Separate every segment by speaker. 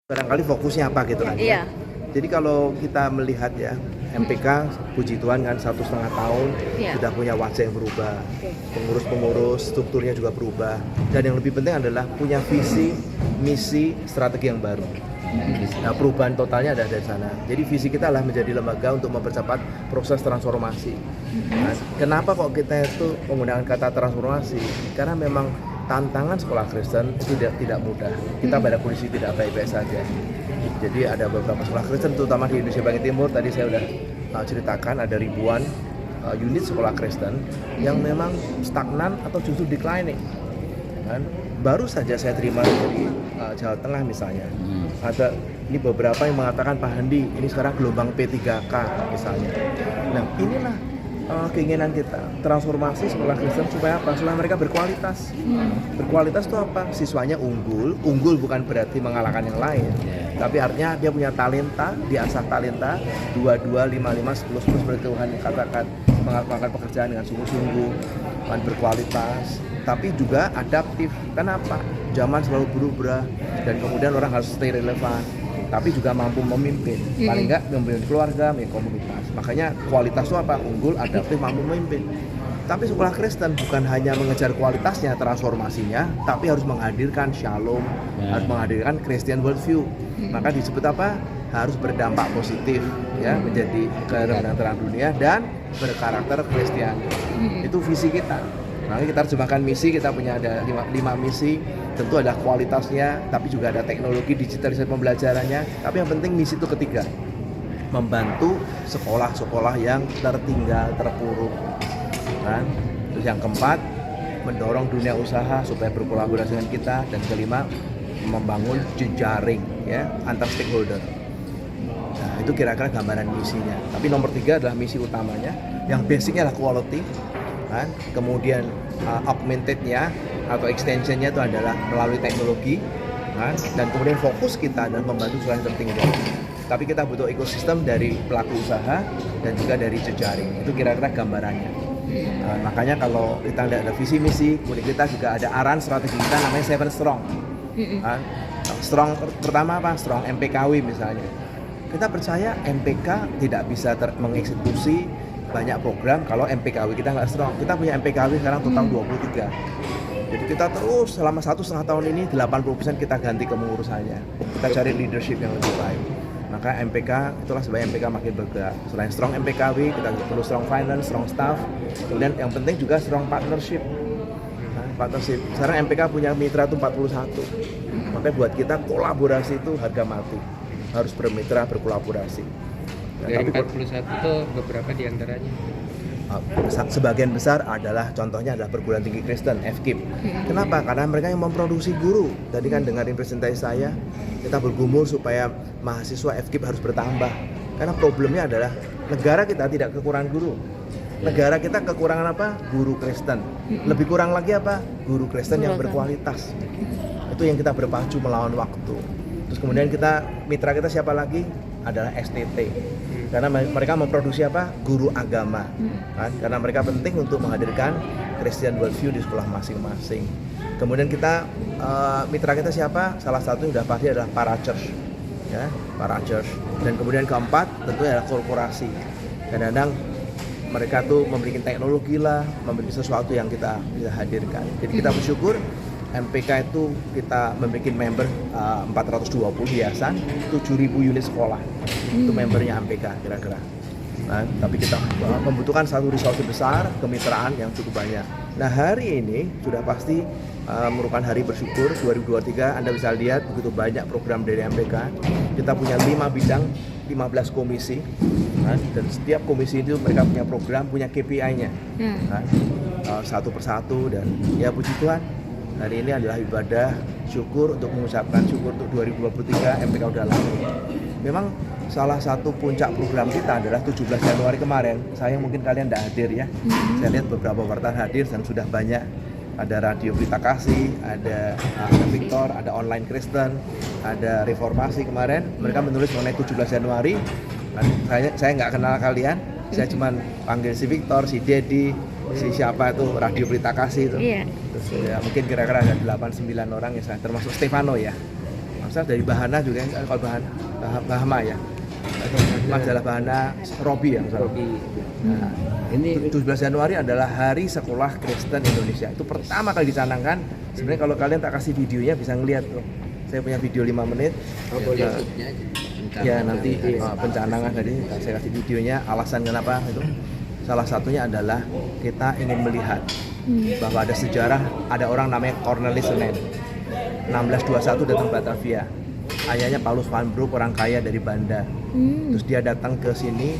Speaker 1: Barangkali fokusnya apa gitu kan ya.
Speaker 2: Iya.
Speaker 1: Jadi kalau kita melihat ya, MPK puji Tuhan kan 1,5 tahun
Speaker 2: Iya.
Speaker 1: sudah punya wajah yang berubah,
Speaker 2: Oke.
Speaker 1: pengurus-pengurus, strukturnya juga berubah, dan yang lebih penting adalah punya visi, misi, strategi yang baru. Nah, perubahan totalnya ada dari sana. Jadi visi kita adalah menjadi lembaga untuk mempercepat proses transformasi. Nah, kenapa kok kita itu menggunakan kata transformasi? Karena memang tantangan sekolah Kristen itu tidak mudah. Kita pada kondisi tidak baik-baik saja. Jadi ada beberapa sekolah Kristen, terutama di Indonesia bagian timur. Tadi saya sudah ceritakan ada ribuan unit sekolah Kristen yang memang stagnan atau justru declining. Kan? Baru saja saya terima dari Jawa Tengah misalnya. Ada ini beberapa yang mengatakan Pak Handi, ini sekarang gelombang P3K misalnya. Nah, inilah keinginan kita, transformasi sekolah Kristen supaya apa? Supaya mereka berkualitas. Berkualitas itu apa? Siswanya unggul bukan berarti mengalahkan yang lain. Tapi artinya dia punya talenta, diasah talenta 22, 55, 10 seperti Tuhan katakan, melakukan pekerjaan dengan sungguh-sungguh, dan berkualitas, tapi juga adaptif. Kenapa? Zaman selalu berubah dan kemudian orang harus stay relevan, tapi juga mampu memimpin, paling enggak memimpin keluarga, memimpin komunitas. Makanya kualitas itu apa? Unggul, adaptif, mampu memimpin. Tapi sekolah Kristen bukan hanya mengejar kualitasnya, transformasinya, tapi harus menghadirkan shalom, harus menghadirkan Christian worldview. Maka disebut apa? Harus berdampak positif, ya, menjadi terang dunia dan berkarakter Kristen. Itu visi kita. Makanya kita terjemahkan misi, kita punya ada 5 misi. Tentu ada kualitasnya, tapi juga ada teknologi digitalisasi pembelajarannya. Tapi yang penting misi itu ketiga, membantu sekolah-sekolah yang tertinggal, terpuruk. Kan? Terus yang keempat, mendorong dunia usaha supaya berkolaborasi dengan kita, dan kelima, membangun jejaring ya antar stakeholder. Nah, itu kira-kira gambaran misinya. Tapi nomor 3 adalah misi utamanya, yang basicnya adalah quality, kan? Kemudian augmented-nya atau extension-nya itu adalah melalui teknologi, kan? Dan kemudian fokus kita adalah membantu sekolah yang tertinggal. Tapi kita butuh ekosistem dari pelaku usaha dan juga dari jejaring. Itu kira-kira gambarannya. Makanya kalau kita ada visi misi, kemudian kita juga ada arahan strategi kita namanya 7 Strong. Strong pertama apa? Strong MPKW misalnya. Kita percaya MPK tidak bisa mengeksekusi banyak program kalau MPKW kita nggak strong. Kita punya MPKW sekarang total 23. Jadi kita terus selama 1,5 tahun ini 80% kita ganti kepengurusannya. Kita cari leadership yang lebih baik. Maka MPK, itulah sebab MPK makin bergerak. Selain strong MPKW, kita perlu strong finance, strong staff. Kemudian yang penting juga strong partnership. Partnership. Sekarang MPK punya mitra itu 41. Makanya buat kita kolaborasi itu harga mati. Harus bermitra, berkolaborasi.
Speaker 3: Nah, dari 41 itu beberapa diantaranya?
Speaker 1: Sebagian besar adalah, contohnya adalah perguruan tinggi Kristen, FKIP. Kenapa? Karena mereka yang memproduksi guru. Tadi kan dengerin presentasi saya, kita bergumul supaya mahasiswa FKIP harus bertambah. Karena problemnya adalah negara kita tidak kekurangan guru. Negara kita kekurangan apa? Guru Kristen. Lebih kurang lagi apa? Guru Kristen yang berkualitas. Itu yang kita berpacu melawan waktu. Terus kemudian mitra kita siapa lagi? Adalah STT. Karena mereka memproduksi apa? Guru agama. Kan? Karena mereka penting untuk menghadirkan Christian worldview di sekolah masing-masing. Kemudian mitra kita siapa? Salah satu sudah pasti adalah para church. Ya, para church. Dan kemudian keempat tentu adalah korporasi. Kadang-kadang mereka tuh memberikan teknologi lah, memberikan sesuatu yang kita bisa hadirkan. Jadi kita bersyukur MPK itu kita membuat member 420 hiasan, 7.000 unit sekolah. Itu membernya MPK kira-kira. Nah, tapi kita membutuhkan satu resource besar, kemitraan yang cukup banyak. Nah, hari ini sudah pasti merupakan hari bersyukur 2023. Anda bisa lihat begitu banyak program dari MPK. Kita punya 5 bidang, 15 komisi. Nah, dan setiap komisi itu mereka punya program, punya KPI-nya. Nah, satu persatu, dan ya puji Tuhan. Hari ini adalah ibadah syukur untuk mengucapkan syukur untuk 2023 MPK udah lalu. Memang salah satu puncak program kita adalah 17 Januari kemarin. Saya mungkin kalian tidak hadir ya. Saya lihat beberapa wartawan hadir dan sudah banyak. Ada Radio Berita Kasih, ada Victor, ada Online Kristen, ada Reformasi kemarin. Mereka menulis mengenai 17 Januari. Saya nggak kenal kalian. Saya cuma panggil si Victor, si Dedi, si siapa itu Radio Berita Kasih itu. Terus ya mungkin kira-kira ada 8-9 orang ya, termasuk Stefano ya. salah dari Bahana juga, kalau Bahama ya, majalah Bahana Robi yang salah. Nah, ini 17 Januari adalah Hari Sekolah Kristen Indonesia. Itu pertama kali dicanangkan. Sebenarnya kalau kalian tak kasih videonya bisa ngeliat tuh. Saya punya video 5 menit. Ya nanti pencanangan tadi saya kasih videonya. Alasan kenapa itu? Salah satunya adalah kita ingin melihat bahwa ada sejarah, ada orang namanya Cornelis Senen. 1621 datang Batavia. Ayahnya Paulus van Broek, orang kaya dari Banda. Terus dia datang ke sini,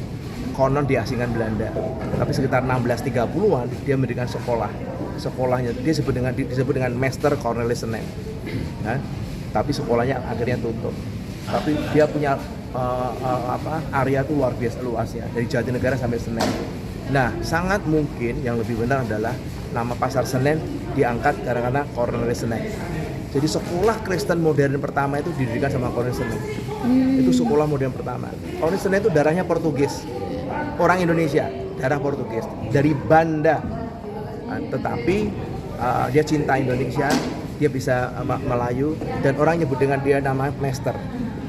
Speaker 1: konon diasingkan Belanda. Tapi sekitar 1630-an dia mendirikan sekolah. Sekolahnya dia disebut dengan Master Cornelis Senen. Nah, tapi sekolahnya akhirnya tutup. Tapi dia punya area itu luar biasa luasnya, dari Jatinegara sampai Senen. Nah, sangat mungkin yang lebih benar adalah nama Pasar Senen diangkat karena Cornelis Senen. Jadi sekolah Kristen modern pertama itu didirikan sama Cornelis Senen. Itu sekolah modern pertama. Cornelis Senen itu darahnya Portugis, orang Indonesia, darah Portugis dari Banda. Nah, tetapi dia cinta Indonesia, dia bisa Melayu, dan orang nyebut dengan dia nama Master.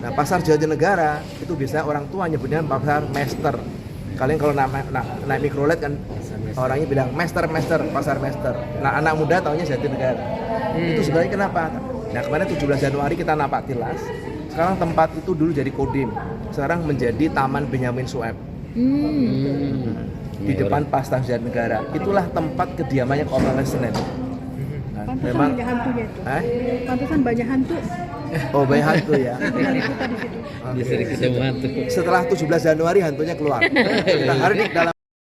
Speaker 1: Nah, Pasar Jatinegara itu bisa orang tua nyebut dengan Pasar Master. Kalian kalau naik mikrolet kan orangnya bilang Master, Pasar Master. Nah, anak muda taunya Jatinegara. Itu sebenarnya kenapa? Nah, kemarin 17 Januari kita napak tilas. Sekarang tempat itu dulu jadi Kodim. Sekarang menjadi Taman Benyamin Sueb. Di depan Pasar Jatinegara. Itulah tempat kediamannya Cornelis Senen. Nah,
Speaker 2: Pantesan
Speaker 1: memang
Speaker 2: banyak hantunya itu. Pantesan banyak hantu.
Speaker 1: Oh, banyak hantu ya.
Speaker 3: Bisa ketemu hantu.
Speaker 1: Setelah 17 Januari hantunya keluar. Kita hari ini dalam